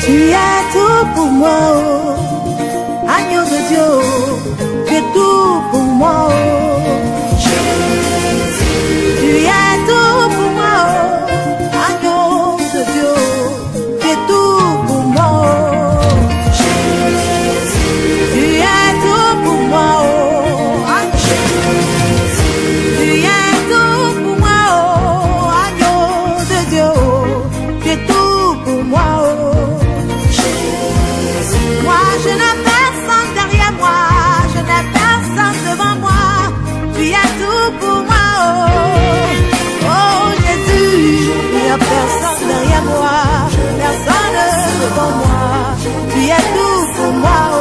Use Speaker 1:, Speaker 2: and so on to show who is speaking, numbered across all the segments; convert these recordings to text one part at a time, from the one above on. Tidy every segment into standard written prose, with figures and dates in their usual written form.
Speaker 1: Tu es tout pour moi, oh. Agneau de Dieu, tu es tout pour moi, oh. Tu es tout pour moi, oh. Agneau de Dieu, tu es tout pour moi, oh. Tu es tout pour moi, oh. Tu es tout pour moi, oh. Agneau de Dieu, tu es tout pour moi, oh. Moi je n'ai personne derrière moi, je n'ai personne devant moi. Tu es tout pour moi, oh, oh Jésus. Il n'y a personne derrière moi, personne devant moi. Tu es tout pour moi, oh.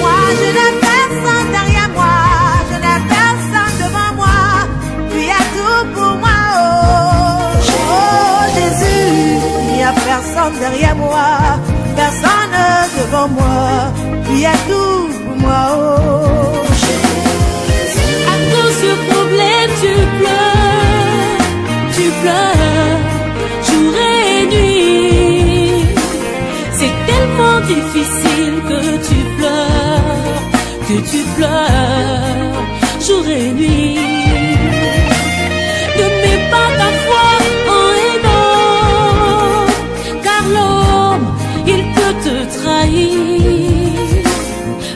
Speaker 1: Moi je n'ai personne derrière moi, je n'ai personne devant moi. Tu es tout pour moi, oh, oh Jésus. Il n'y a personne derrière moi, personne devant moi. Tu es tout pour moi, oh.
Speaker 2: À cause du problème, tu pleures, jour et nuit. C'est tellement difficile que tu pleures, jour et nuit. Ne mets pas ta foi en un homme, car l'homme, il peut te trahir.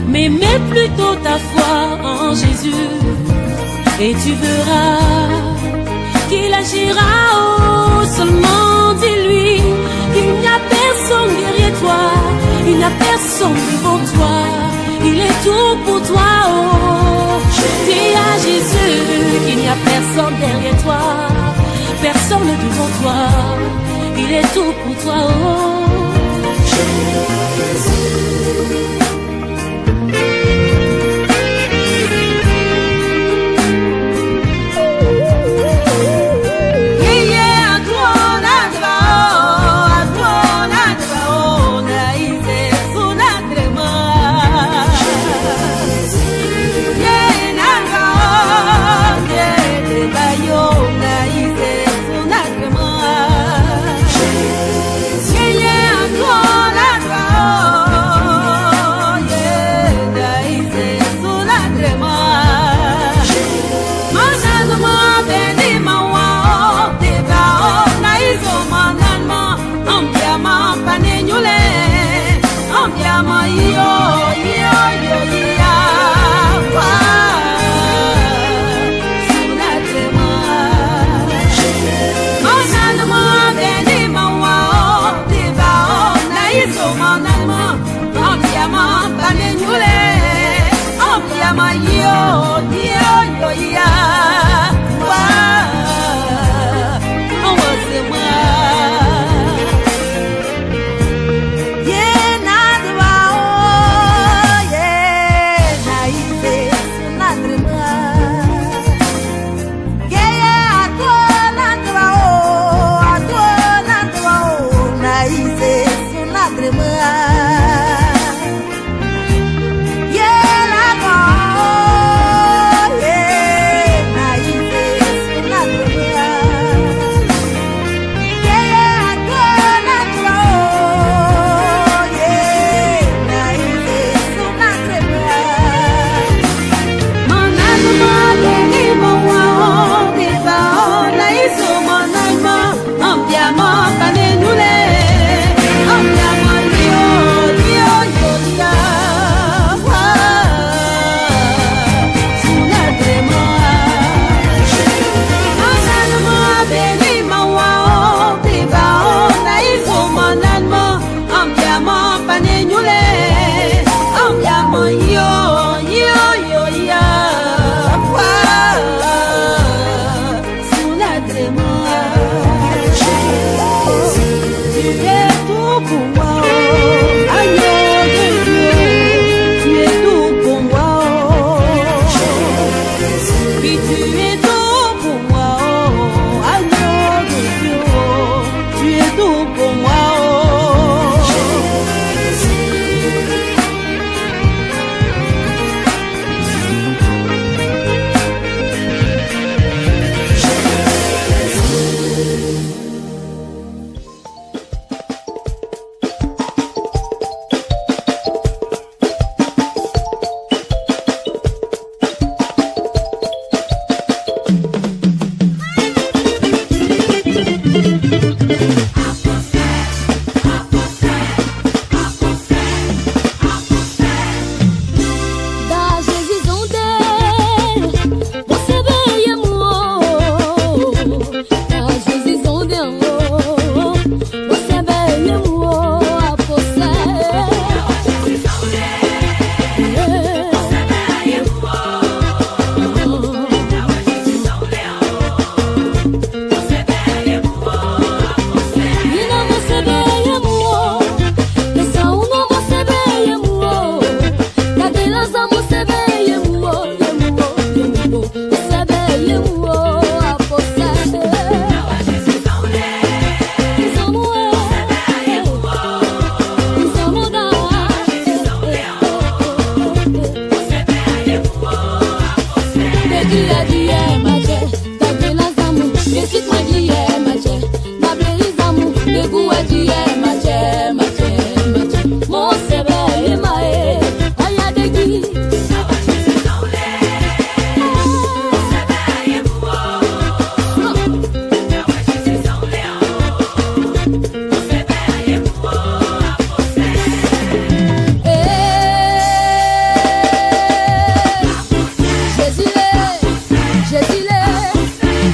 Speaker 2: Mais mets plutôt ta foi en Jésus, et tu verras qu'il agira. Oh, seulement dis-lui qu'il n'y a personne derrière toi, il n'y a personne devant toi, il est tout pour toi. Oh, dis à Jésus qu'il n'y a personne derrière toi, personne devant toi, il est tout pour toi. Oh,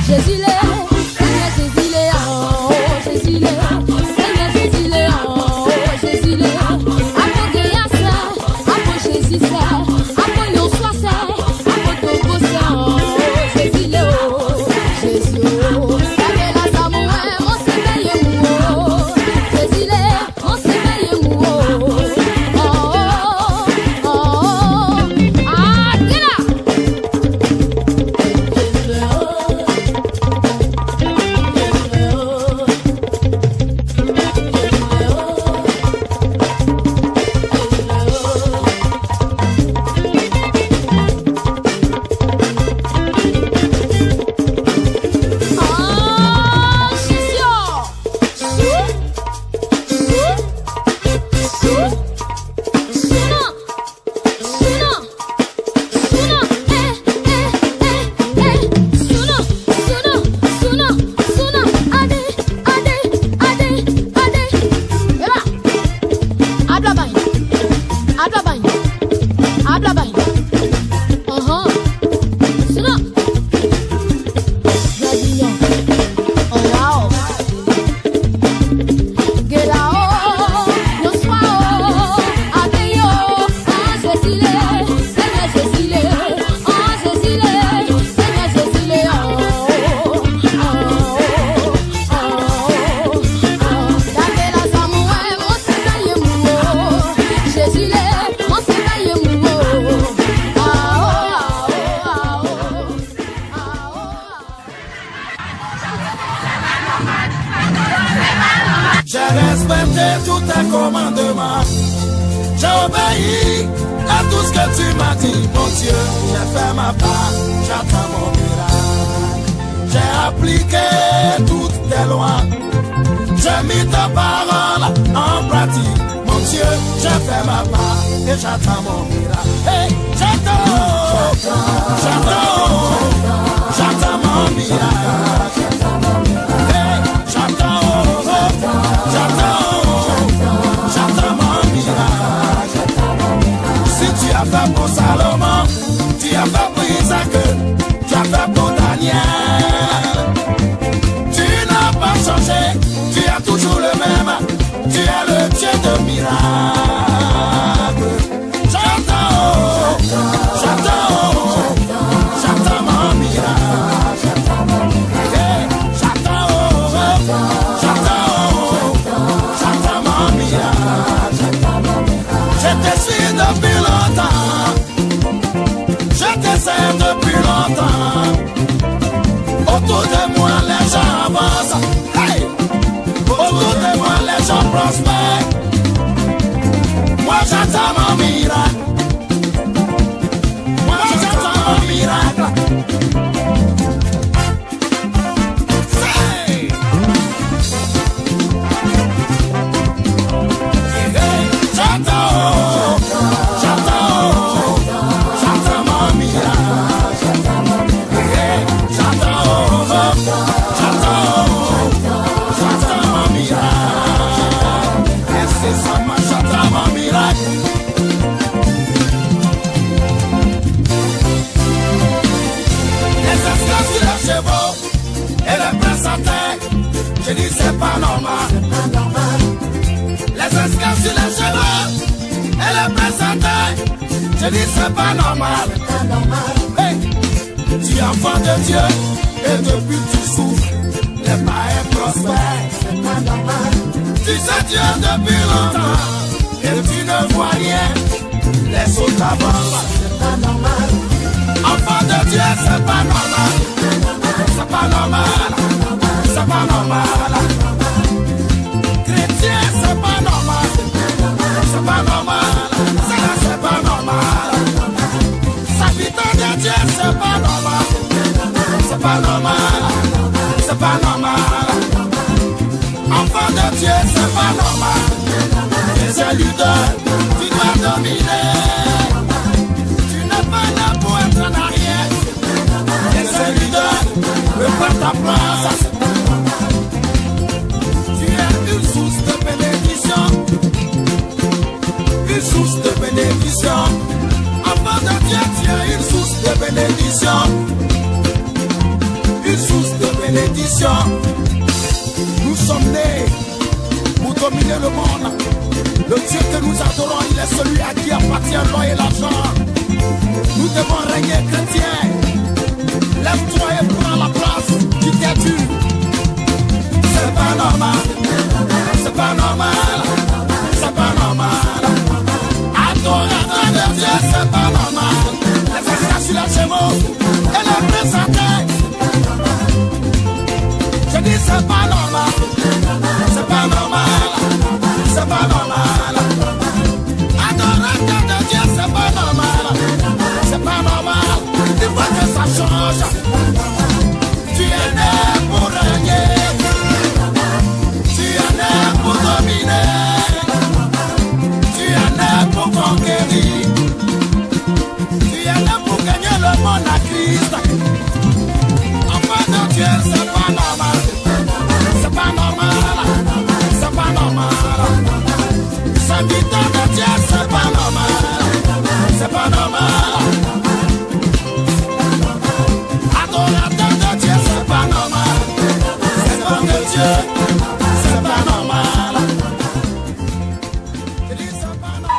Speaker 2: Jésus l'est, Seigneur Jésus l'est, oh Jésus l'est, Seigneur Jésus l'est, oh Jésus l'est. Après Guéa c'est, après Jésus c'est, après yon soit c'est, après Togo c'est, oh Jésus l'est, oh Jésus oh. Avec la Samouraï, mon Seigneur est mou, Jésus l'est, mon Seigneur est mou, ah, get up.
Speaker 3: J'ai respecté tous tes commandements. J'ai obéi à tout ce que tu m'as dit, mon Dieu. J'ai fait ma part, j'attends mon miracle. J'ai appliqué toutes tes lois. J'ai mis ta parole en pratique, mon Dieu. J'ai fait ma part et j'attends mon miracle. Hey, j'attends mon miracle. J'attends mon miracle. Si tu as fait pour Salomon, tu as fait pour Isaac, tu as fait pour Daniel. Tu n'as pas changé, tu es toujours le même. Tu es le Dieu de miracles. J'attends mon miracle. Je te suis depuis longtemps. Je te sers depuis longtemps. Autour de moi les gens avancent. Hey! Autour de moi les gens prospèrent. Moi j'attends mon miracle. Moi j'attends mon miracle. Je dis c'est pas normal. Les esclaves sur les chevaux et les présentaient. Je dis c'est pas normal. Hey, tu es enfant de Dieu et depuis tu souffres. Les païens prospèrent. C'est pas normal. Tu sais Dieu depuis longtemps et tu ne vois rien. Les autres avancent. C'est pas normal. Enfant de Dieu c'est pas normal. C'est pas normal. C'est pas normal. Chrétien, c'est pas normal. C'est pas normal. C'est pas normal. S'habitant de Dieu, c'est pas normal. C'est pas normal. C'est pas normal. Enfant de Dieu, c'est pas normal. Les éludeurs, tu dois dominer. Tu n'es pas là pour être en arrière. Les éludeurs, prépare ta place. Une source de bénédiction, une source de bénédiction. Enfant de Dieu, tu es une source de bénédiction, une source bénédiction. Nous sommes nés pour dominer le monde. Le Dieu que nous adorons, il est celui à qui appartient l'or et l'argent. Nous devons régner chrétiens. Lève-toi et prends la place qui t'est due. C'est pas normal, c'est pas normal, c'est pas normal. Adorateur de Dieu, c'est pas normal. Les esclaves sur les chevaux et les présenter. Je dis c'est pas normal, c'est pas normal, c'est pas normal. Adorateur de Dieu, c'est pas normal, c'est pas normal. Il faut que ça change. Tu es né pour régner, tu es né pour dominer, tu es né pour conquérir, tu es né pour gagner le monde à Christ. Enfant de Dieu, c'est pas normal, c'est pas normal, c'est pas normal. Serviteur de Dieu, c'est pas normal, c'est pas normal. Adorateur de Dieu, c'est pas normal, c'est pas de Dieu, c'est pas normal. Je dis c'est pas normal.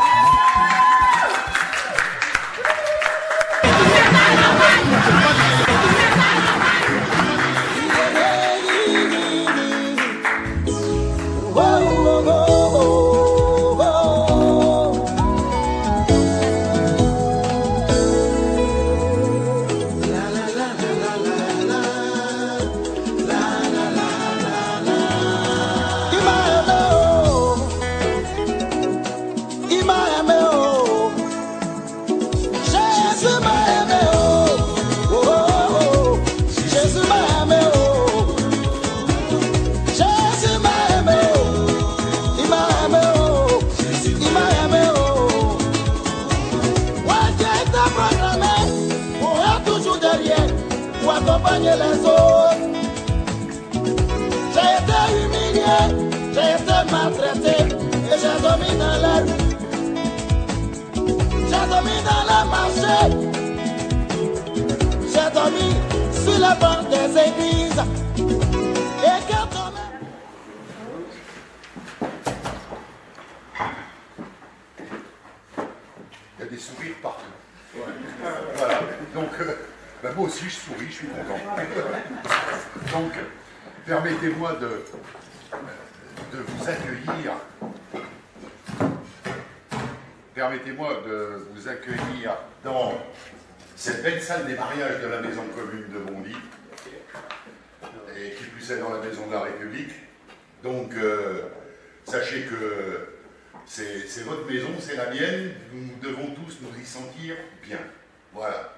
Speaker 3: Les autres. J'ai été humilié, j'ai été maltraité et j'ai dormi dans la rue. J'ai dormi dans le marché, j'ai dormi sur les bancs des églises. Et quand on
Speaker 4: il y a des sourires partout. Voilà. Donc, moi aussi je souris, je suis content. Donc, permettez-moi de vous accueillir. Permettez-moi de vous accueillir dans cette belle salle des mariages de la maison commune de Bondy, et qui plus est dans la maison de la République. Donc, sachez que c'est votre maison, c'est la mienne, nous devons tous nous y sentir bien. Voilà.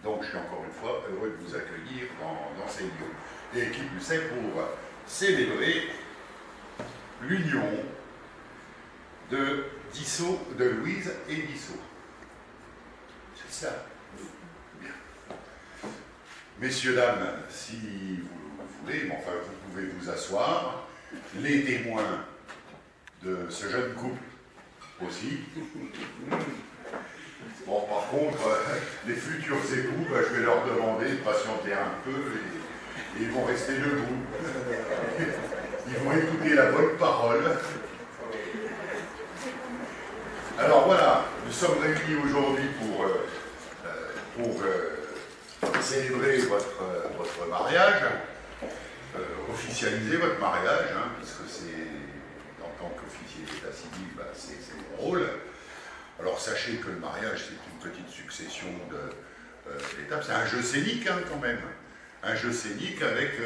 Speaker 4: Donc je suis encore une fois heureux de vous accueillir dans ces lieux. Et qui plus est pour célébrer l'union de Louise et d'Issot. C'est ça. Bien. Messieurs, dames, si vous voulez, mais enfin vous pouvez vous asseoir. Les témoins de ce jeune couple aussi. Bon, par contre, les futurs époux, je vais leur demander de patienter un peu et ils vont rester debout. Ils vont écouter la bonne parole. Alors voilà, nous sommes réunis aujourd'hui pour célébrer votre mariage, officialiser votre mariage, puisque c'est, en tant qu'officier d'état civil, c'est mon rôle. Alors sachez que le mariage, c'est une petite succession d'étapes. C'est un jeu scénique quand même. Un jeu scénique avec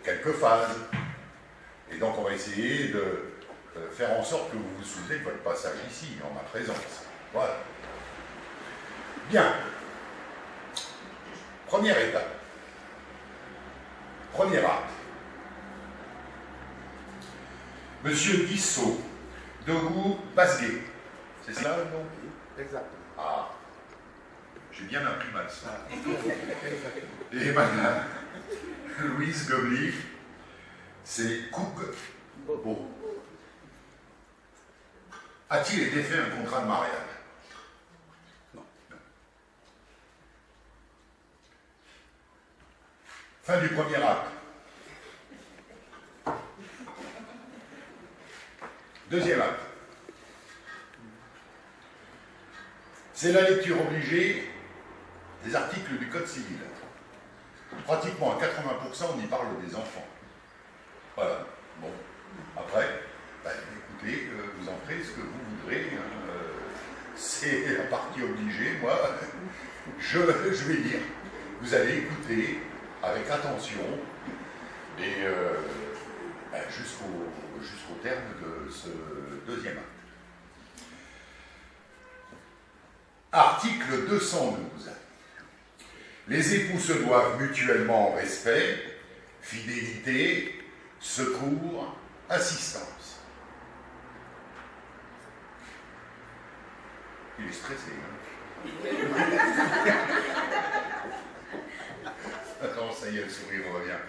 Speaker 4: quelques phases. Et donc on va essayer de faire en sorte que vous vous souvenez de votre passage ici, en ma présence. Voilà. Bien. Première étape. Premier acte. Monsieur Guissot, Debout, Basguet. C'est cela le nom?
Speaker 5: Exactement.
Speaker 4: Ah, j'ai bien appris ma leçon. Et madame Louise Gobli, c'est Coug-Beau. A-t-il été fait un contrat de mariage?
Speaker 5: Non.
Speaker 4: Fin du premier acte. Deuxième acte. C'est la lecture obligée des articles du Code civil. Pratiquement à 80%, on y parle des enfants. Voilà. Bon. Après, écoutez, vous en ferez ce que vous voudrez. Hein. C'est la partie obligée. Moi, je vais lire. Vous allez écouter avec attention et jusqu'au terme de ce deuxième acte. Article 212. Les époux se doivent mutuellement respect, fidélité, secours, assistance. Il est stressé, hein? Attends, ça y est, le sourire revient.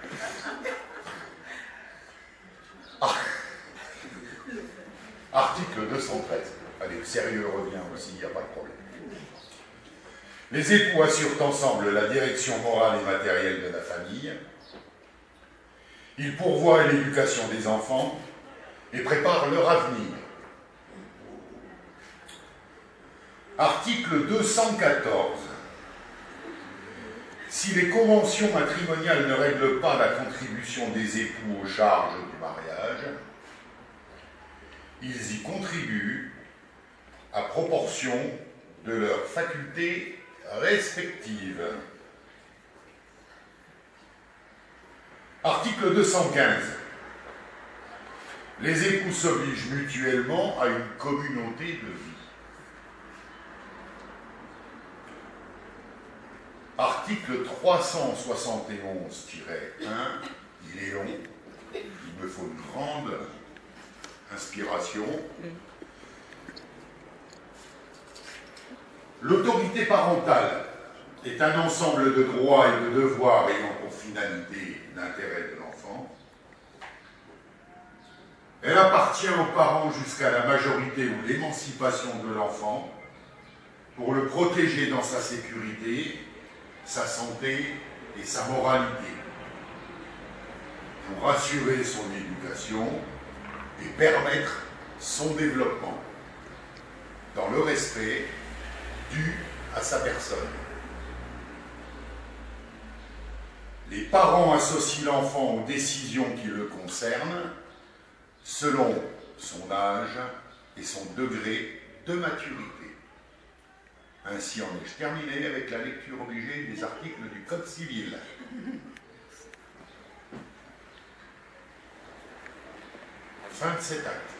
Speaker 4: Article 213. Allez, le sérieux revient aussi, il n'y a pas de problème. Les époux assurent ensemble la direction morale et matérielle de la famille. Ils pourvoient à l'éducation des enfants et préparent leur avenir. Article 214. Si les conventions matrimoniales ne règlent pas la contribution des époux aux charges du mariage, ils y contribuent à proportion de leurs facultés respectives. Article 215. Les époux s'obligent mutuellement à une communauté de vie. Article 371-1, il est long, il me faut une grande inspiration. L'autorité parentale est un ensemble de droits et de devoirs ayant pour finalité l'intérêt de l'enfant. Elle appartient aux parents jusqu'à la majorité ou l'émancipation de l'enfant pour le protéger dans sa sécurité, sa santé et sa moralité, pour assurer son éducation et permettre son développement dans le respect dû à sa personne. Les parents associent l'enfant aux décisions qui le concernent selon son âge et son degré de maturité. Ainsi en ai-je terminé avec la lecture obligée des articles du Code civil. Fin de cet acte.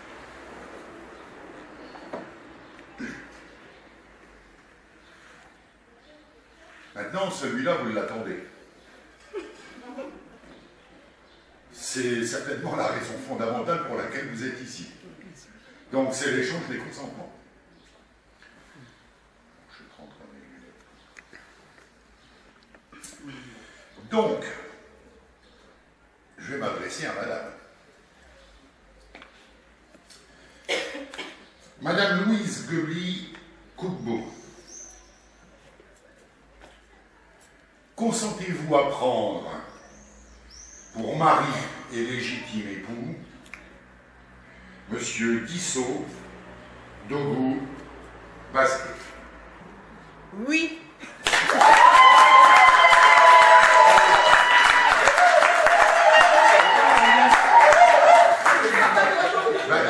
Speaker 4: Maintenant, celui-là, vous l'attendez. C'est certainement la raison fondamentale pour laquelle vous êtes ici. Donc, c'est l'échange des consentements. Donc, je vais m'adresser à madame. Madame Louise Guebly-Cougbeau, consentez-vous à prendre pour mari et légitime époux Monsieur Dissot Dogou Basquet?
Speaker 1: Oui.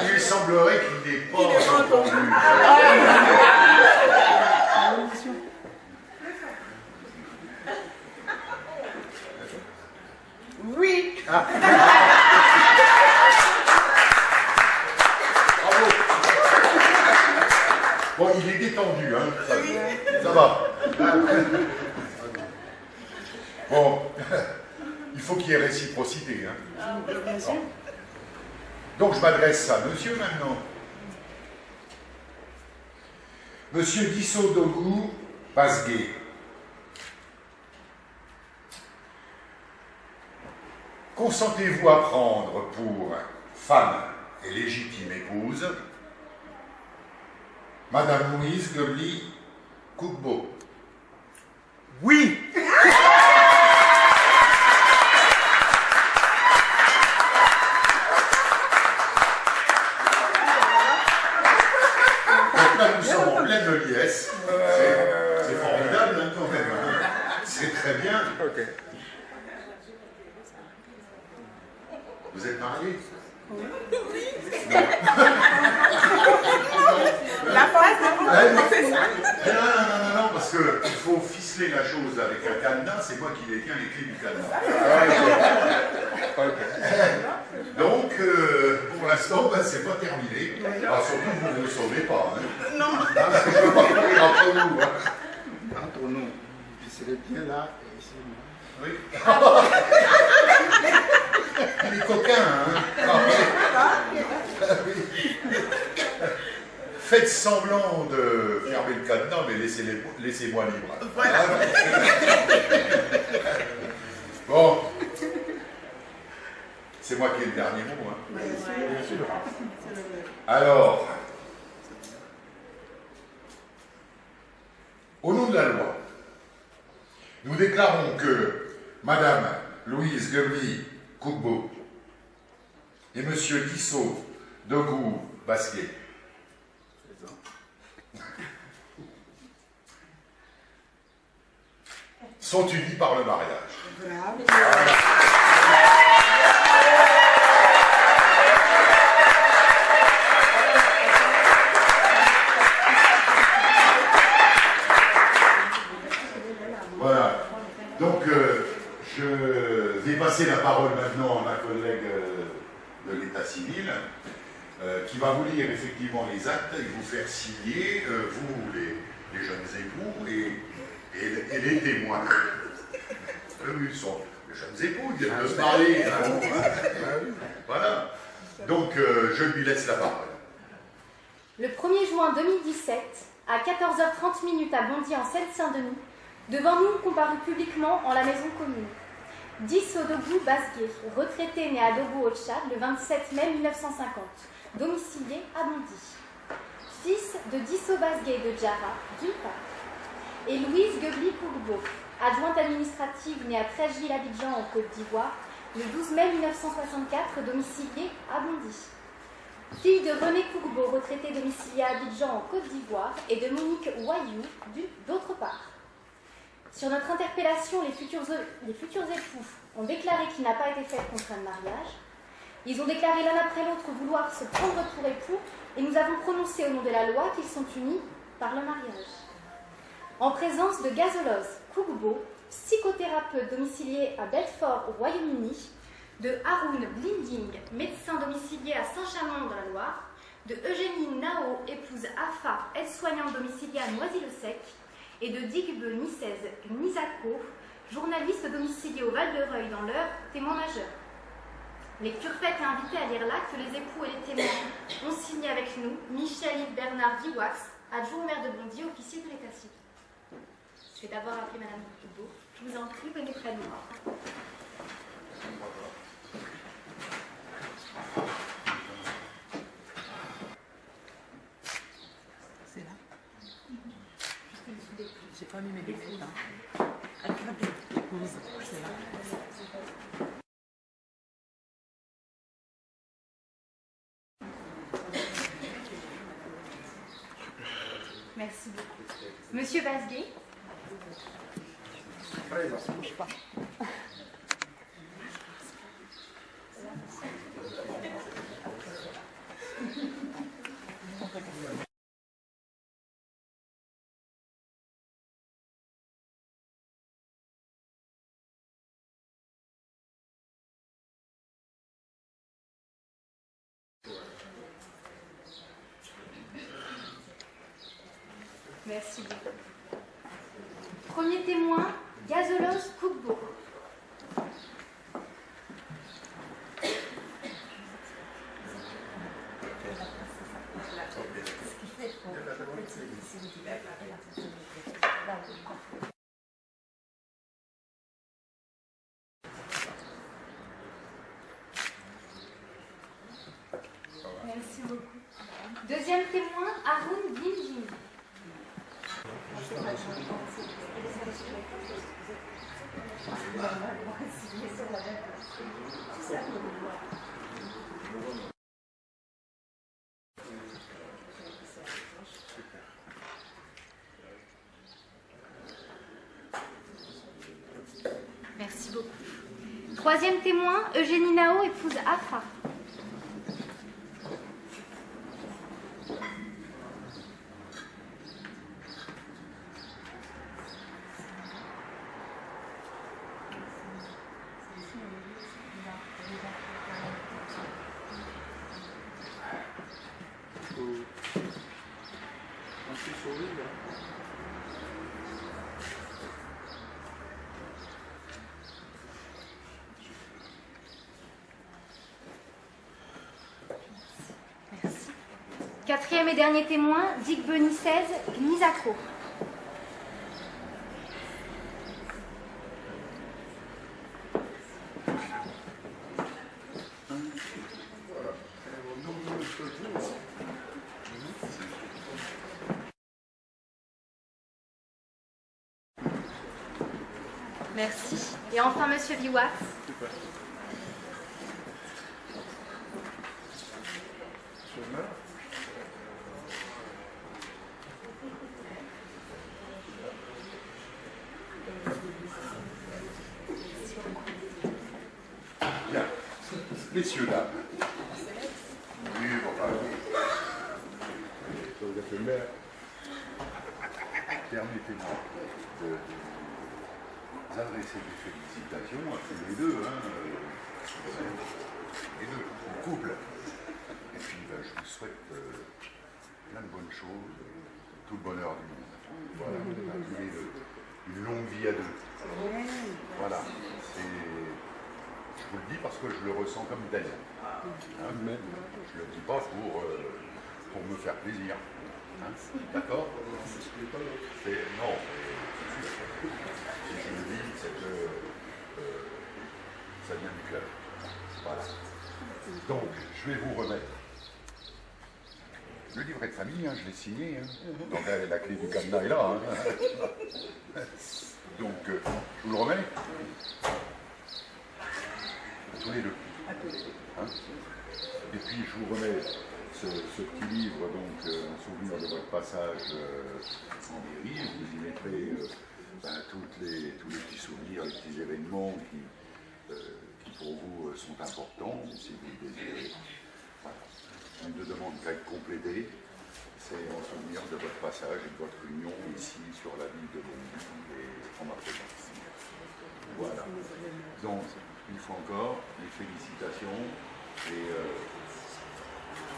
Speaker 4: Il semblerait qu'il n'ait pas entendu.
Speaker 1: Oui.
Speaker 4: Bravo. Bon, il est détendu, hein. Ça va. Bon, il faut qu'il y ait réciprocité, hein. Bon. Donc je m'adresse à monsieur maintenant. Monsieur Dissot Dogou Basquet. Consentez-vous à prendre pour femme et légitime épouse Madame Louise Guebly-Cougbeau?
Speaker 1: Oui.
Speaker 4: Vous êtes mariés?
Speaker 1: Oui. La phrase, c'est ça.
Speaker 4: Non, parce qu'il faut ficeler la chose avec un cadenas, c'est moi qui détiens les clés du cadenas. Donc, pour l'instant, c'est pas terminé. Alors, surtout, vous ne le sauvez pas. Hein.
Speaker 1: Non.
Speaker 4: Parce que je ne veux pas courir entre nous. Hein.
Speaker 3: Entre nous, puis c'est bien là et ici.
Speaker 4: Oui. Les coquins, hein. Faites semblant de fermer le cadenas, mais laissez-moi libre.
Speaker 1: Voilà.
Speaker 4: Bon. C'est moi qui ai le dernier mot. Hein.
Speaker 3: Bien sûr.
Speaker 4: Alors, au nom de la loi, nous déclarons que Madame Louise Gebli-Kougbo et Monsieur Tissot Dogou-Basquet sont unis par le mariage.
Speaker 1: Bravo.
Speaker 4: Voilà. Donc, je vais passer la parole maintenant à ma collègue de l'état civil, qui va vous lire effectivement les actes et vous faire signer, vous, les jeunes époux et les témoins. Eux, ils sont les jeunes époux, ils viennent de se marier. Hein. Voilà. Donc, je lui laisse la parole.
Speaker 5: Le 1er juin 2017, à 14h30 à Bondy en Seine-Saint-Denis, devant nous comparut publiquement en la maison commune Disso Dogou-Basquet, retraité né à Dogo au Tchad le 27 mai 1950, domicilié à Bondy. Fils de Disso Basquet de Djara, d'une part, et Louise Gebli-Kougbo, adjointe administrative née à Trècheville-Abidjan en Côte d'Ivoire, le 12 mai 1964, domiciliée à Bondy. Fille de René Kougbo, retraité domicilié à Abidjan en Côte d'Ivoire, et de Monique Wayou, d'autre part. Sur notre interpellation, les futurs époux ont déclaré qu'il n'a pas été fait de contrat de mariage. Ils ont déclaré l'un après l'autre vouloir se prendre pour époux, et nous avons prononcé au nom de la loi qu'ils sont unis par le mariage. En présence de Gazolos Kougbo, psychothérapeute domicilié à Bedford au Royaume-Uni, de Haroun Blinding, médecin domicilié à Saint-Chamond dans la Loire, de Eugénie Nao, épouse Afa, aide-soignante domiciliée à Noisy-le-Sec, et de Digbe Nizako, journaliste domicilié au Val-de-Reuil dans l'Eure, témoin majeur. Lecture faite et invité à lire l'acte, les époux et les témoins ont signé avec nous Michel-Yves Bernard Diwax, adjoint au maire de Bondy, officier de l'état civil. Je vais d'abord appeler Madame Kougbo. Je vous en prie, venez près de moi.
Speaker 1: C'est là. J'ai pas mis mes lunettes. Hein. C'est là.
Speaker 5: Merci beaucoup. Monsieur Basquet.
Speaker 1: Bouge pas.
Speaker 5: Merci beaucoup. Premier témoin, Gazolos Kougbo. Merci beaucoup. Deuxième témoin, Haroun Blinding. Merci Sudoku. Troisième témoin, Eugénie Nao épouse Afa. Quatrième et dernier témoin, Dick Benissez, Misako. Merci. Et enfin, Monsieur Biwas.
Speaker 4: Bien. Messieurs, dames. Oui, bon, permettez-moi de vous adresser des félicitations à tous les deux, les deux, le couple. Et puis, je vous souhaite plein de bonnes choses, tout le bonheur du monde. Voilà, tous les deux. Une longue vie à deux. Voilà, je vous le dis parce que je le ressens comme tel. Hein, je ne le dis pas pour me faire plaisir. Hein, d'accord? Non, si je le dis, c'est que ça vient du cœur. Voilà. Donc, je vais vous remettre le livret de famille, je l'ai signé. Donc, la clé du cadenas est là. Donc, je vous le remets. Tous les deux. Hein? Et puis, je vous remets ce petit livre, donc, un souvenir de votre passage en mairie. Vous y mettrez tous les petits souvenirs, les petits événements qui pour vous sont importants, si vous le désirez. Voilà. Une demande qu'à être complétée, c'est en souvenir de votre passage et de votre union ici sur la ville de Bondy et en ma présence. Voilà. Donc, une fois encore, les félicitations et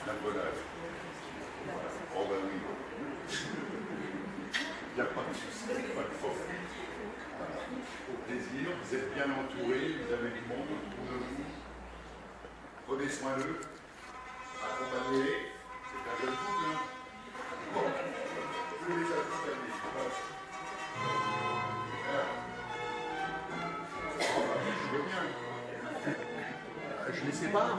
Speaker 4: la bonne œuvre. Voilà. Oh ben oui. Il n'y a pas de souci, pas de problème. Voilà. Au plaisir, vous êtes bien entourés, vous avez du monde autour de vous. Prenez soin d'eux, accompagnez-les. C'est un jeune couple, hein. Bon, vous les accompagnez. Je veux bien. Je les sépare.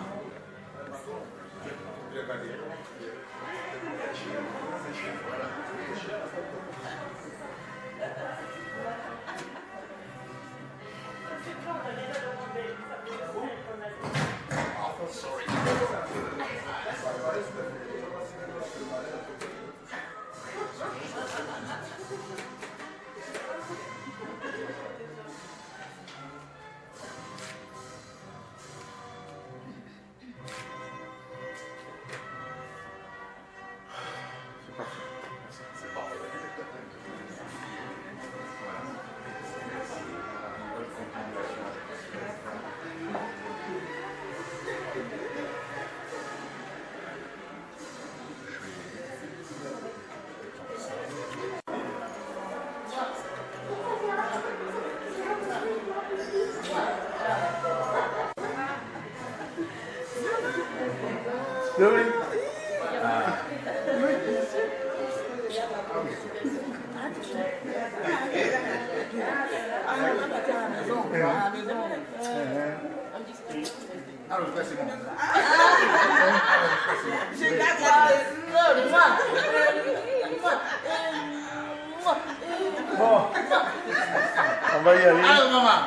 Speaker 6: On va y aller.
Speaker 3: Alors, maman.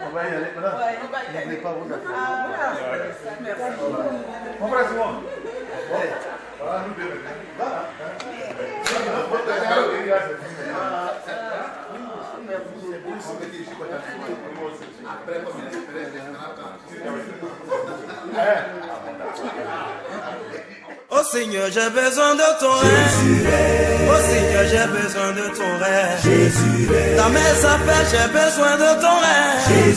Speaker 6: On va y aller. Madame, n'oubliez pas vos affaires.
Speaker 3: Merci.
Speaker 6: On va se voir.
Speaker 4: Voilà, nous deux. Voilà.
Speaker 3: Merci.
Speaker 7: Oh Seigneur, j'ai besoin de ton règne. Oh Seigneur, j'ai besoin de ton règne. Dans mes affaires, j'ai besoin de ton règne.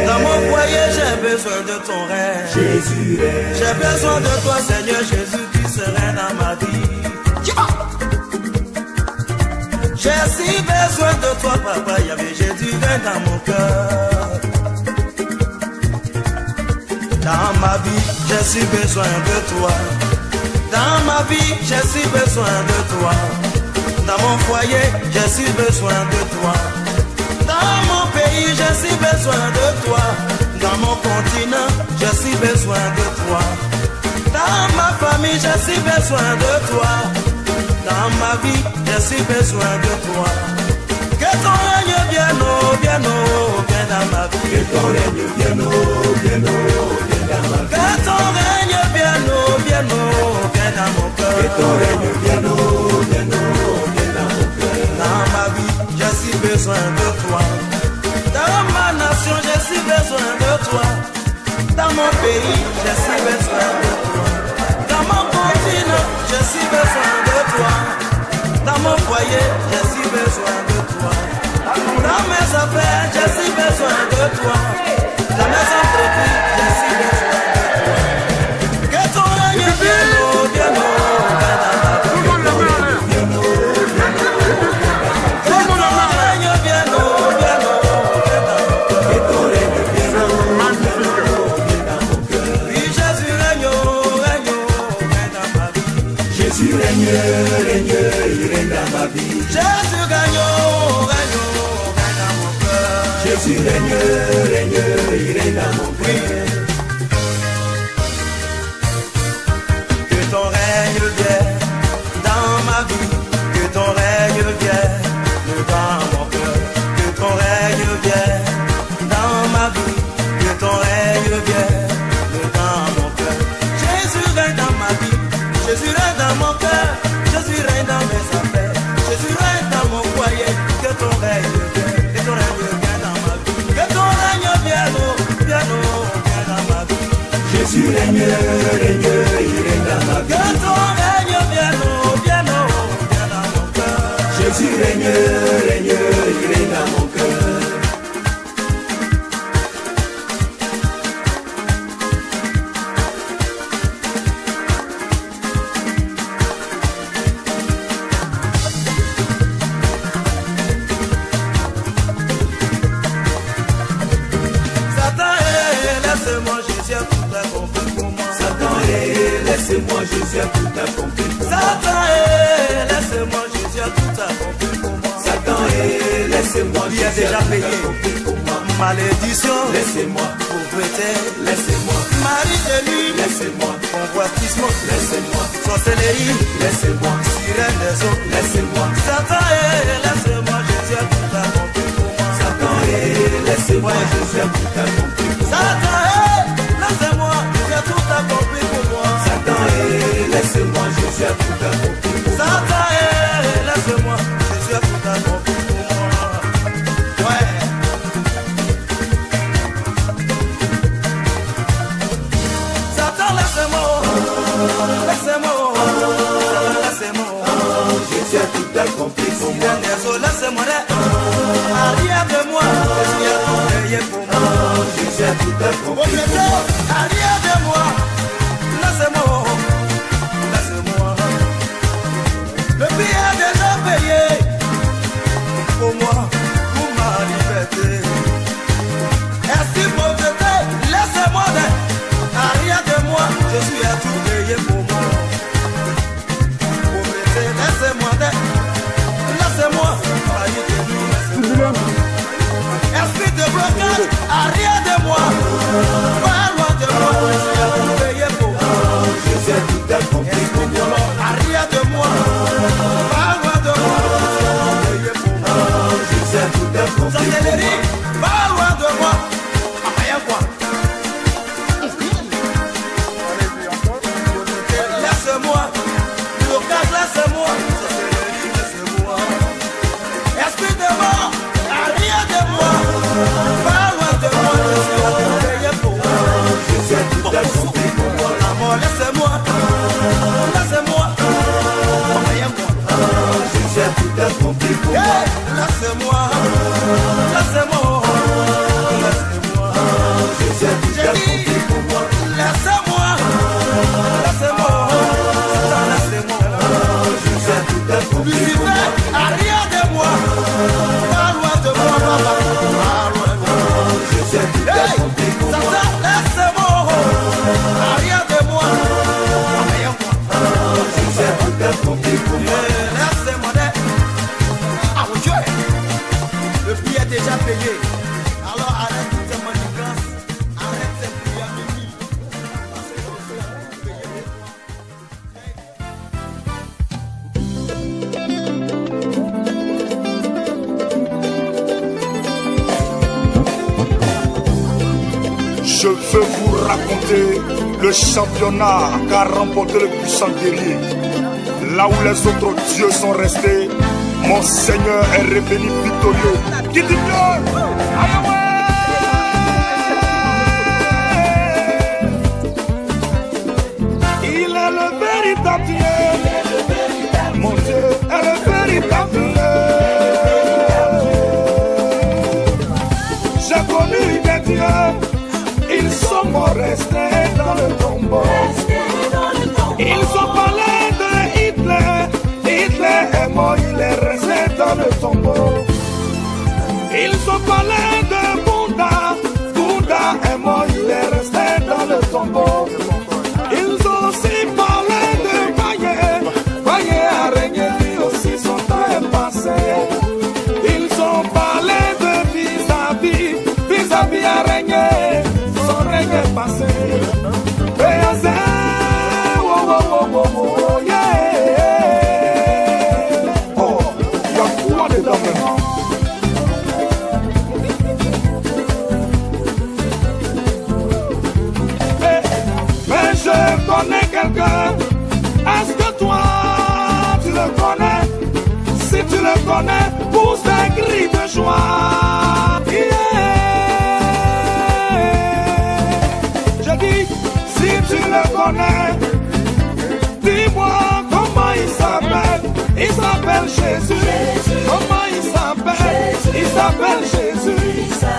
Speaker 7: Dans mon foyer, j'ai besoin de ton règne. J'ai besoin de toi, Seigneur Jésus, qui serait dans ma vie. J'ai si besoin de toi, Papa Yahvé, Jésus, viens dans mon cœur. Dans ma vie, j'ai si besoin de toi. Dans ma vie, j'ai si besoin de toi. Dans mon foyer, j'ai si besoin de toi. Dans mon pays, j'ai si besoin de toi. Dans mon continent, j'ai si besoin de toi. Dans ma famille, j'ai si besoin de toi. Dans ma vie, j'ai si besoin de toi. Que ton règne vienne, vienne dans ma vie. Que ton règne vienne, vienne dans ma vie. Que ton règne vienne, vienne dans mon cœur. Que ton règne vienne, vienne dans mon cœur. Dans ma vie, j'ai si besoin de toi. Dans ma nation, j'ai si besoin de toi. Dans mon pays, j'ai si besoin de toi. Dans mon continent, j'ai si besoin de toi. Dans mon foyer, j'ai si besoin de toi. Dans mes affaires, j'ai si besoin de toi. Dans mes entreprises, j'ai si besoin de toi. Que ton règne vienne, vienne dans ma vie. Que ton règne vienne, vienne dans mon cœur. Oui, Jésus règne, règne dans ma vie. Jésus règne, règne, il règne dans ma vie. Jésus gagne, règne dans mon cœur. Jésus règne, règne, il règne dans mon cœur. Que ton règne vienne dans ma vie. Que ton règne vienne dans mon cœur. Que ton règne vienne dans ma vie. Que ton règne vienne dans mon cœur. Jésus règne dans ma vie. Jésus règne dans mon cœur. Jésus règne dans mes affaires. Jésus règne dans mon foyer. Que ton règne vienne. Que ton règne vienne dans ma vie. Que ton règne vienne, vienne dans ma vie. Jésus règne, règne, il règne dans ma vie. Que ton règne vienne, vienne dans mon cœur. Jésus règne, règne, il règne dans mon cœur. Laissez-moi, Jésus a tout accompli pour moi. Satan, laissez-moi, Jésus a tout accompli pour moi. Satan, laissez-moi, Jésus a déjà payé pour moi. Malédiction, laissez-moi. Pauvreté, laissez-moi. Mari de nuit, laissez-moi. Convoitisme, laissez-moi. Sorcellerie, laissez-moi. Sirène des eaux, laissez-moi. Satan, laissez-moi, Jésus a tout accompli pour moi. Satan, laissez-moi, Jésus a tout accompli pour moi. Satan, laissez-moi, Jésus a tout accompli pour moi. Satan, laissez-moi, Jésus a tout accompli pour moi. Satan, laissez-moi, Jésus a tout accompli pour moi. Ouais. Satan, laissez-moi, laissez-moi, laissez-moi. Jésus a tout accompli pour moi. Laissez-moi, arrière de moi, Jésus a tout payé pour moi. Jésus a tout accompli pour moi. Arrière de moi. Laissez-moi, laissez-moi. Le prix est déjà payé pour moi, pour ma liberté. Ainsi, pauvreté, laissez-moi arrière de moi, Jésus a tout payé pour moi. Pauvreté, laissez-moi laissez-moi. Laissez-moi. Esprit de blocage, arrière de moi. Pas loin de moi, Jésus a tout payé pour moi. Jésus a tout accompli pour moi. Arrière de moi. Pas loin de moi, Jésus a tout payé pour moi. Jésus a tout accompli pour moi. Pas loin de moi. Rien quoi. Laisse-moi. Blocage, laisse-moi. Esprit de mort, arrière. laissez-moi, laissez-moi. Je sais que tu as compté pour moi. Laissez-moi, laissez-moi, laissez-moi. Je sais que tu as compté pour moi. Arrière de moi, pas loin de moi, papa. Pas loin de moi. Je sais que tu as compté pour moi. Laissez-moi, arrière de moi. Je sais que tu as compté pour moi. Laissez-moi. Ah mon Dieu, le prix est déjà payé. Alors arrête toutes tes manigances, arrête tes prières de vie. Parce que je suis payé.
Speaker 8: Je veux vous raconter le championnat qu'a remporté le puissant guerrier. Là où les autres dieux sont restés, mon Seigneur est revenu victorieux. Qui dit bien? Il est le véritable Dieu. Mon Dieu est le véritable Dieu. J'ai connu des dieux. Ils sont morts restés dans le tombeau. Ils ont parlé de Hitler. Hitler est mort, il est resté dans le tombeau. Ils ont parlé de Bouddha. Bouddha est mort, il est resté dans le tombeau. Ils ont aussi parlé de Vaillé. Vaillé a régné, lui aussi son temps est passé. Ils ont parlé de vis-à-vis. Vis-à-vis a régné. Son règne est passé. Béazé, oh, oh, oh, oh, oh, yeah. Oh, il y a quoi dedans maintenant? Mais je connais quelqu'un. Est-ce que toi, tu le connais? Si tu le connais, pousse un cri de joie. Si tu le connais, dis-moi comment il s'appelle. Il s'appelle Jésus. Comment il s'appelle? Il s'appelle Jésus.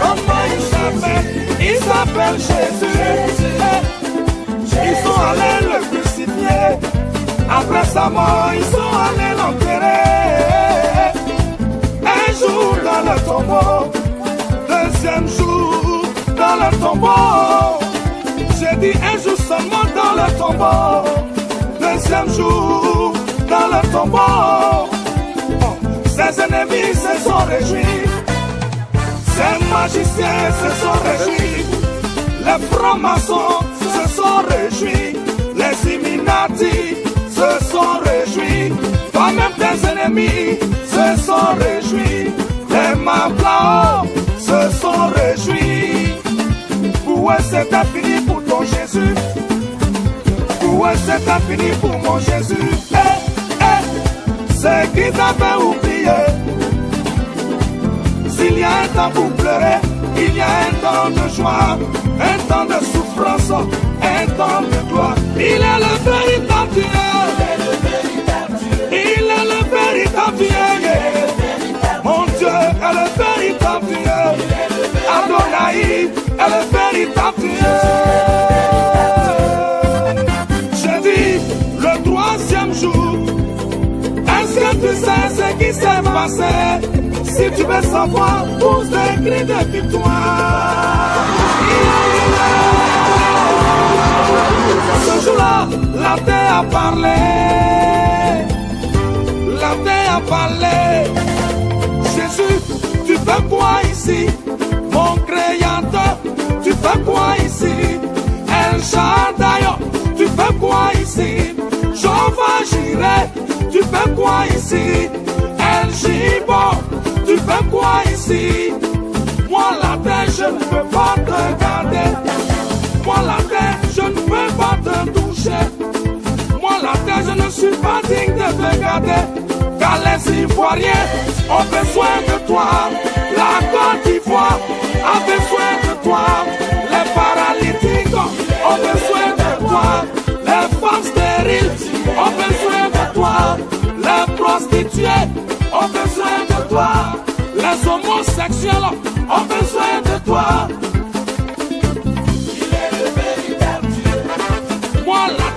Speaker 8: Comment il s'appelle? Il s'appelle Jésus. Ils sont allés le crucifier. Après sa mort, ils sont allés l'enterrer. Un jour dans le tombeau, deuxième jour dans le tombeau. J'ai dit un jour seulement dans le tombeau. Deuxième jour dans le tombeau. Ses ennemis se sont réjouis. Ses magiciens se sont réjouis. Les francs-maçons se sont réjouis. Les Illuminati se sont réjouis. Toi-même tes ennemis se sont réjouis. Les Mablao se sont réjouis. Où est-ce que t'as fini pour ton Jésus? Où est-ce que t'as fini pour mon Jésus? C'est qui t'avait oublié. S'il y a un temps pour pleurer, il y a un temps de joie, un temps de souffrance, un temps de gloire. Il est le véritable Dieu. Il est le véritable Dieu. Mon Dieu est le véritable Dieu. Adonai est le véritable Dieu. J'ai dit le troisième jour. Est-ce que tu sais ce qui s'est passé? Si tu veux savoir, pousse des cris de victoire. Ce jour-là, la terre a parlé. La terre a parlé. Jésus, tu fais quoi ici? Mon créateur, tu fais quoi ici? El Shaddai, tu fais quoi ici? Jehovah Jireh, tu fais quoi ici? El Shibo, tu fais quoi ici? Moi la terre, je ne peux pas te regarder. Moi la terre, je ne peux pas te toucher. Moi la terre, je ne suis pas digne de te regarder. Car les Ivoiriens ont besoin de toi. La Côte d'Ivoire a besoin de toi. Les paralytiques ont besoin de toi. Les femmes stériles ont besoin de toi. Les prostituées ont besoin de toi. Les homosexuels ont besoin de toi.
Speaker 3: Il est le véritable Dieu.
Speaker 8: Moi, la terre.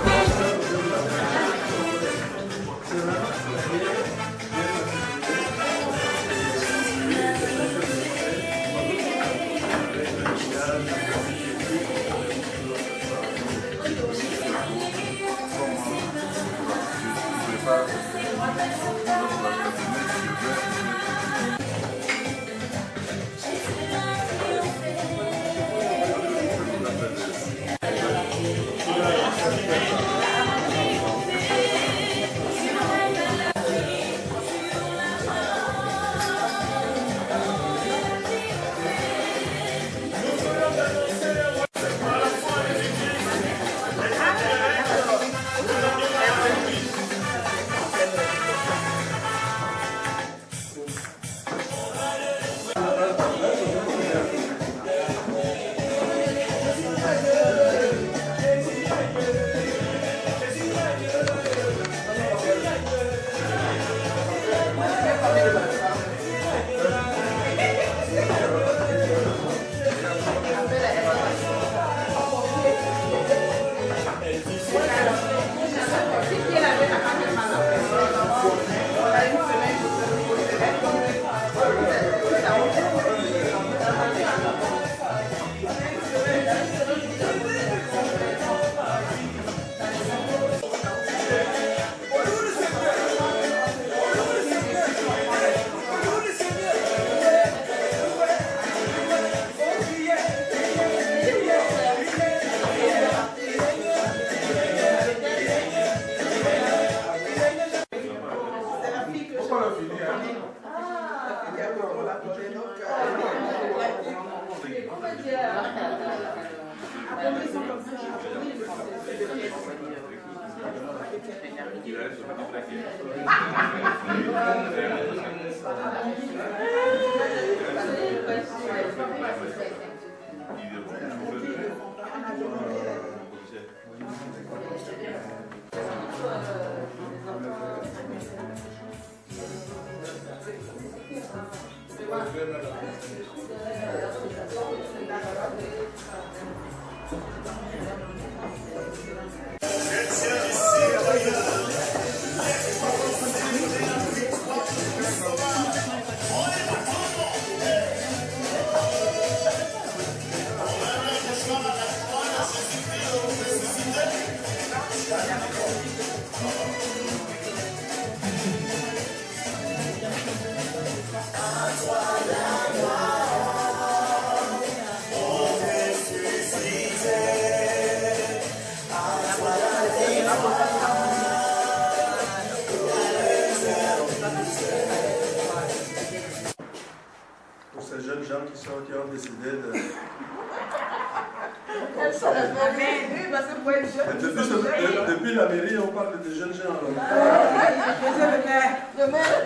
Speaker 6: Depuis la mairie, on parle des jeunes gens.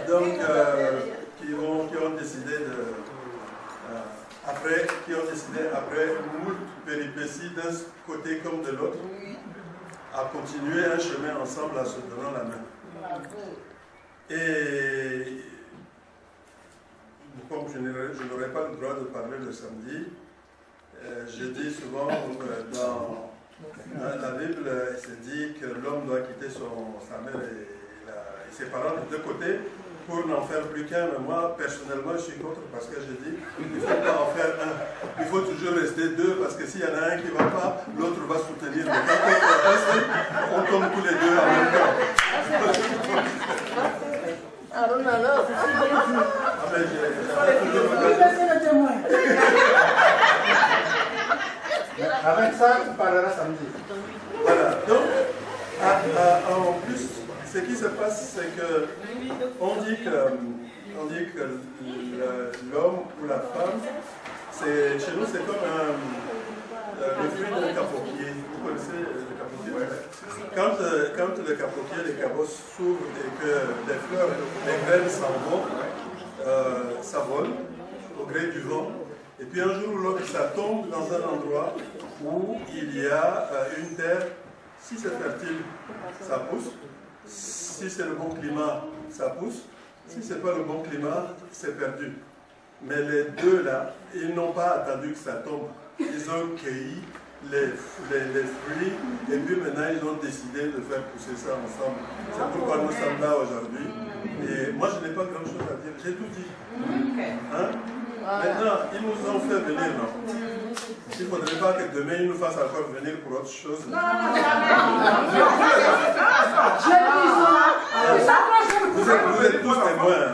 Speaker 6: Donc, qui ont décidé après moult péripéties d'un côté comme de l'autre, à continuer un chemin ensemble en se donnant la main. Et comme je n'aurai pas le droit de parler le samedi, je dis souvent dans la Bible, il se dit que l'homme doit quitter sa mère et ses parents de deux côtés pour n'en faire plus qu'un. Mais moi, personnellement, je suis contre parce que je dis qu'il ne faut pas en faire un. Il faut toujours rester deux parce que s'il y en a un qui ne va pas, l'autre va soutenir. Mais quand on tombe tous les deux en même temps.
Speaker 9: Avec ça, tu parleras samedi.
Speaker 6: Voilà, donc, en plus, ce qui se passe, c'est que on dit que l'homme ou la femme, chez nous, c'est comme le fruit d'un capotier. Vous connaissez le capotier? Quand le capotier, les cabosses s'ouvrent et que les fleurs, les graines s'en vont, ça vole au gré du vent. Et puis un jour ou l'autre, ça tombe dans un endroit où il y a une terre. Si c'est fertile, ça pousse. Si c'est le bon climat, ça pousse. Si ce n'est pas le bon climat, c'est perdu. Mais les deux là, ils n'ont pas attendu que ça tombe. Ils ont cueilli les fruits et puis maintenant ils ont décidé de faire pousser ça ensemble. C'est pourquoi nous sommes là aujourd'hui. Et moi je n'ai pas grand chose à dire, j'ai tout dit. Hein? Maintenant, ils nous ont fait venir, non? Il ne faudrait pas que demain ils nous fassent encore venir pour autre chose. Vous êtes tous témoins.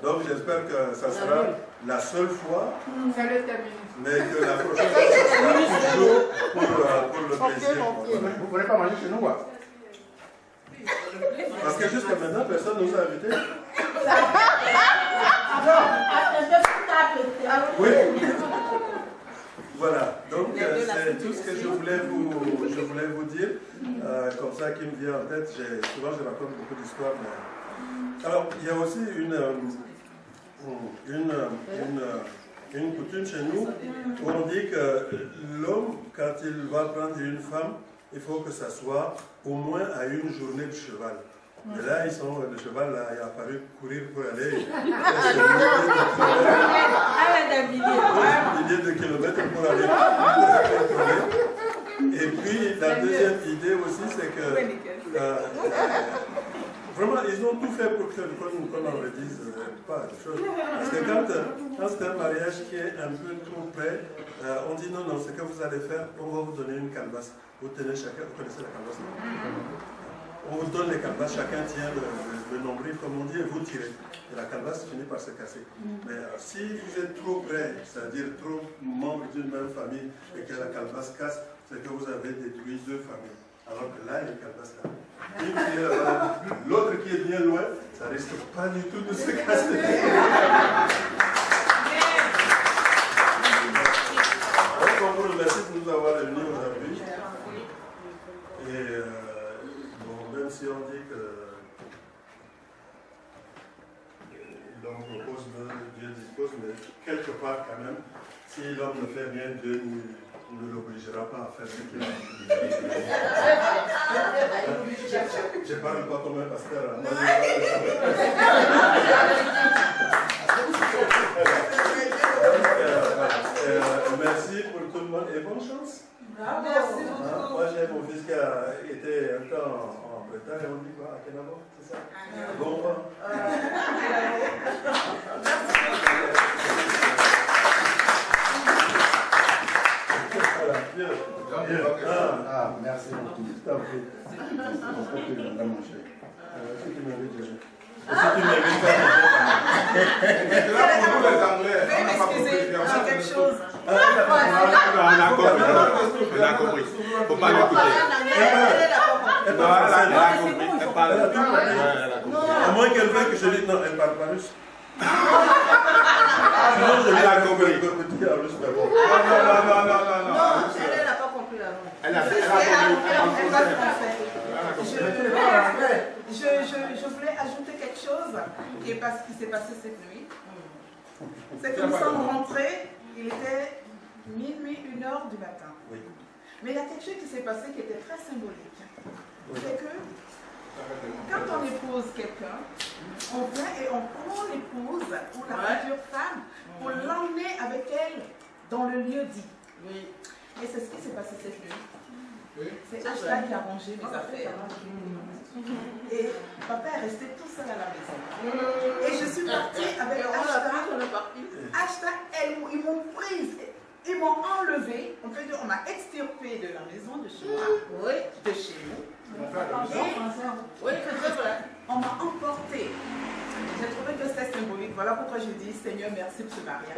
Speaker 6: Donc j'espère que ça sera la seule fois, mais que la prochaine fois sera toujours pour le plaisir.
Speaker 9: Vous ne voulez pas manger chez nous, quoi?
Speaker 6: Parce que jusqu'à maintenant, personne ne nous a invités. Oui. Voilà, donc c'est tout ce que je voulais vous dire. Comme ça qui me vient en tête, souvent je raconte beaucoup d'histoires. Mais... Alors, il y a aussi une coutume chez nous où on dit que l'homme, quand il va prendre une femme, il faut que ça soit au moins à une journée de cheval. Et là, le cheval là, il a apparu courir pour aller. Milliers de kilomètres pour aller. Et puis, la deuxième idée aussi, c'est que vraiment, ils ont tout fait pour qu'on en redise pas de choses. Parce que quand c'est un mariage qui est un peu trop près, on dit non, ce que vous allez faire, on va vous donner une calebasse. Vous tenez chacun, vous connaissez la calebasse? On vous donne les calebasses, chacun tient le nombril, comme on dit, et vous tirez. Et la calebasse finit par se casser. Mais si vous êtes trop près, c'est-à-dire trop membres d'une même famille, et que la calebasse casse, c'est que vous avez détruit deux familles. Alors que là, il y a une calebasse là. Une qui est là, l'autre qui est bien loin, ça risque pas du tout de se casser. Donc on vous remercie de nous avoir réunis aujourd'hui. Et même si on dit que l'homme propose, Dieu dispose, mais quelque part quand même, si l'homme ne fait rien, Dieu ne l'obligera pas à faire ce qu'il a dit. Je parle pas comme un pasteur. Merci pour tout le monde et bonne chance.
Speaker 1: Merci beaucoup.
Speaker 6: Moi j'ai mon fils qui a été un temps en Bretagne et on dit quoi? À Kenavo, c'est ça? Bon vent. Voilà, bien.
Speaker 9: Merci beaucoup.
Speaker 6: Je t'en prie.
Speaker 9: On peut te manger.
Speaker 6: Si tu m'invites, je vais.
Speaker 3: Là, pour nous les Anglais, on n'a pas compris.
Speaker 1: J'ai quelque chose.
Speaker 3: On a compris. On a compris. Il ne faut pas l'écouter. Non, elle a compris. Elle parle.
Speaker 6: À moins qu'elle veuille que je dise non, elle parle pas russe. Sinon, je
Speaker 3: Elle a compris.
Speaker 6: le petit en russe, mais bon.
Speaker 3: Non.
Speaker 1: Elle n'a pas compris la langue.
Speaker 3: Elle a compris.
Speaker 1: Je voulais ajouter quelque chose qui s'est passé cette nuit. C'est que nous sommes rentrés, il était minuit, 1h du matin.
Speaker 6: Oui.
Speaker 1: Mais il y a quelque chose qui s'est passé qui était très symbolique. C'est que quand on épouse quelqu'un, on vient et on prend l'épouse ou la future femme pour l'emmener avec elle dans le lieu dit. Oui. Et c'est ce qui s'est passé cette nuit. C'est Ashta qui a rangé mes affaires. Et papa est resté tout seul à la maison. Et je suis partie avec Ashta. Ashta, ils m'ont prise. Ils m'ont enlevé, on peut dire, on m'a extirpé de la maison de chez moi, de chez nous. Oui, c'est vrai. On m'a emporté. J'ai trouvé que c'était symbolique. Voilà pourquoi je dis Seigneur, merci pour ce mariage.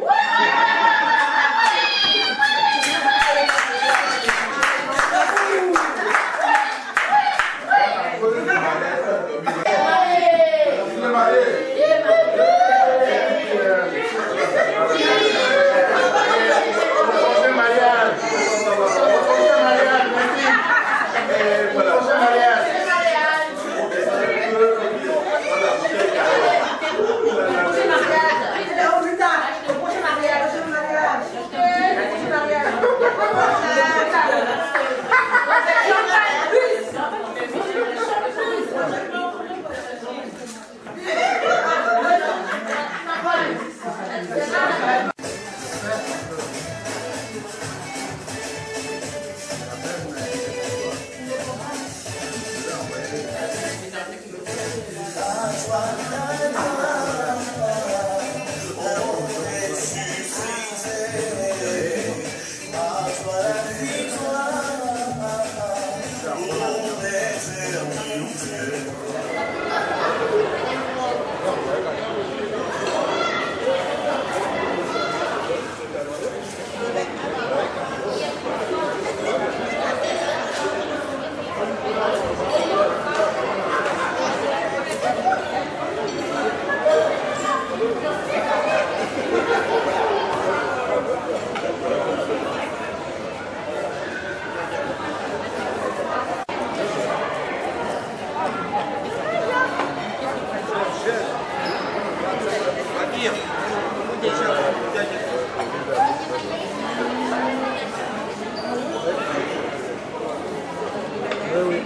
Speaker 6: Oui.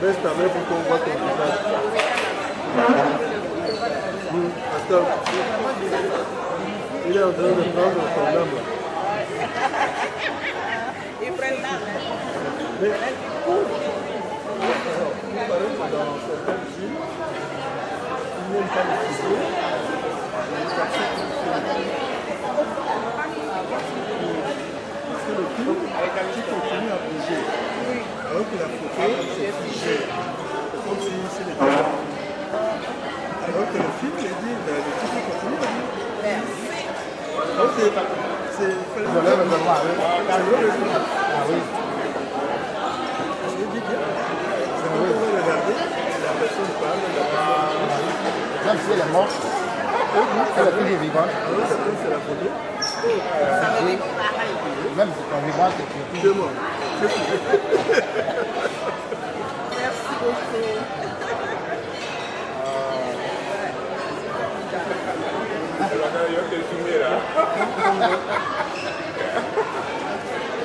Speaker 6: Baisse ta main pour qu'on voit ton visage. Parce que il est en train de prendre son âme.
Speaker 10: Ils prennent l'âme.
Speaker 6: Mais il paraît que dans certaines villes, il n'y a pas de physio. Parce que le film, qui continue à bouger. Alors que la photo, c'est figé. Comme si c'est les deux. Alors que le film, il dit, le type continue à bouger. Donc c'est le résultat. Ah oui. Je dis bien. C'est quand on va regarder, la personne parle,
Speaker 9: Même si elle est morte, elle est toujours vivante.
Speaker 6: alors c'est la photo.
Speaker 9: Même si ton vivant, c'est
Speaker 6: C'est mort.
Speaker 10: Merci beaucoup.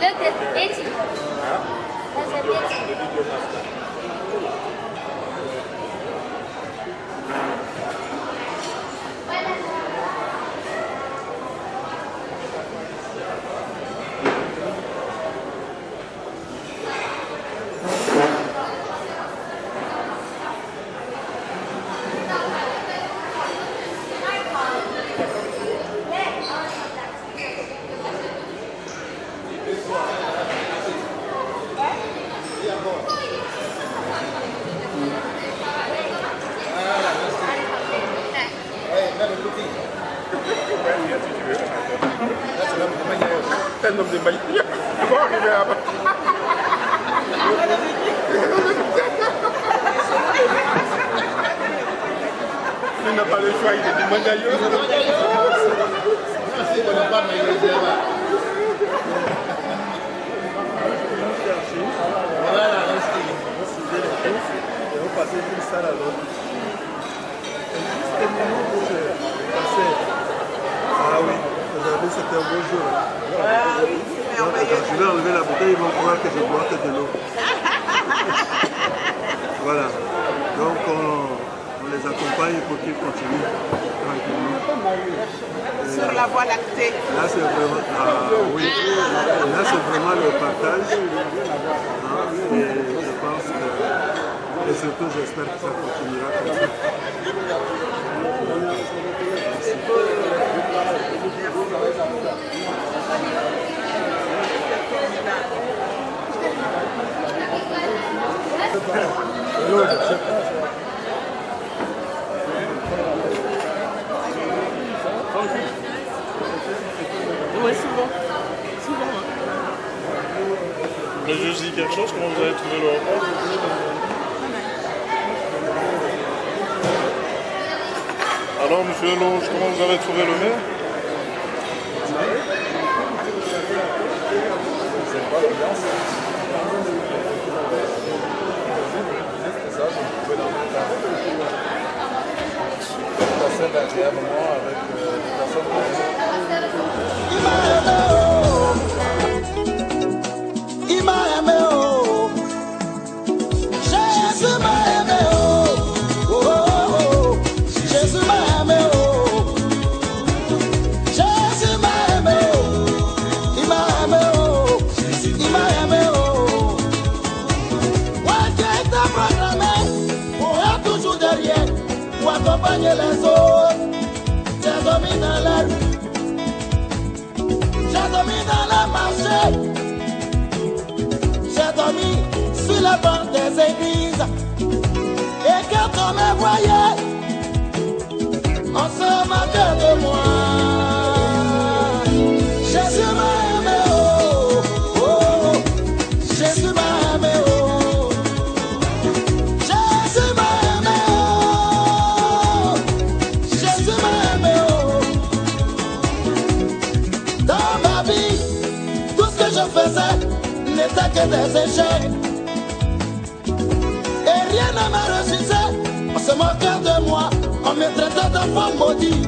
Speaker 5: Look at Itchy. That's a Itchy.
Speaker 8: Un homme de Mali. Tu vas arriver là-bas. Il n'a pas le choix, il est du Mangayo.
Speaker 6: Voilà, et on passait d'une salle à l'autre. Et juste au moment où je passais, ah oui, aujourd'hui c'était un beau jour.
Speaker 10: Ah oui, c'est
Speaker 6: Donc,
Speaker 10: merveilleux.
Speaker 6: quand je vais enlever la bouteille, ils vont croire que je bois que de l'eau. Voilà. Donc on les accompagne pour qu'ils continuent tranquillement.
Speaker 10: Sur la voie lactée.
Speaker 6: Là c'est vraiment, oui. Là c'est vraiment le partage. Hein, et je pense que, et surtout j'espère que ça continuera comme ça.
Speaker 8: Oui, souvent. Mais je dis quelque chose, comment vous avez trouvé le repas? Alors, monsieur Longe, comment vous avez trouvé le mets? C'est pas l'ambiance. C'est ça, je pouvais l'emmener passer derrière moi avec des personnes.
Speaker 7: Il m'a aimé, oh. Jésus m'a aimé, oh. Oh, oh, oh. Jésus m'a aimé, oh. Jésus m'a aimé, oh. Il m'a aimé, oh. Il m'a aimé, oh. Ouais, Dieu t'a programmé pour être toujours derrière, pour accompagner les autres. J'ai dormi dans la rue. J'ai dormi dans le marché, j'ai dormi sur le banc des églises. Et quand on me voyait, on se moquait de moi. Jésus m'a aimé, oh, oh, Jésus m'a aimé, oh. Jésus m'a aimé, oh. Jésus m'a aimé, oh. Dans ma vie, tout ce que je faisais n'était que des échecs. Et rien ne me réussissait. On se moquait de moi, on me traitait d'enfant maudit.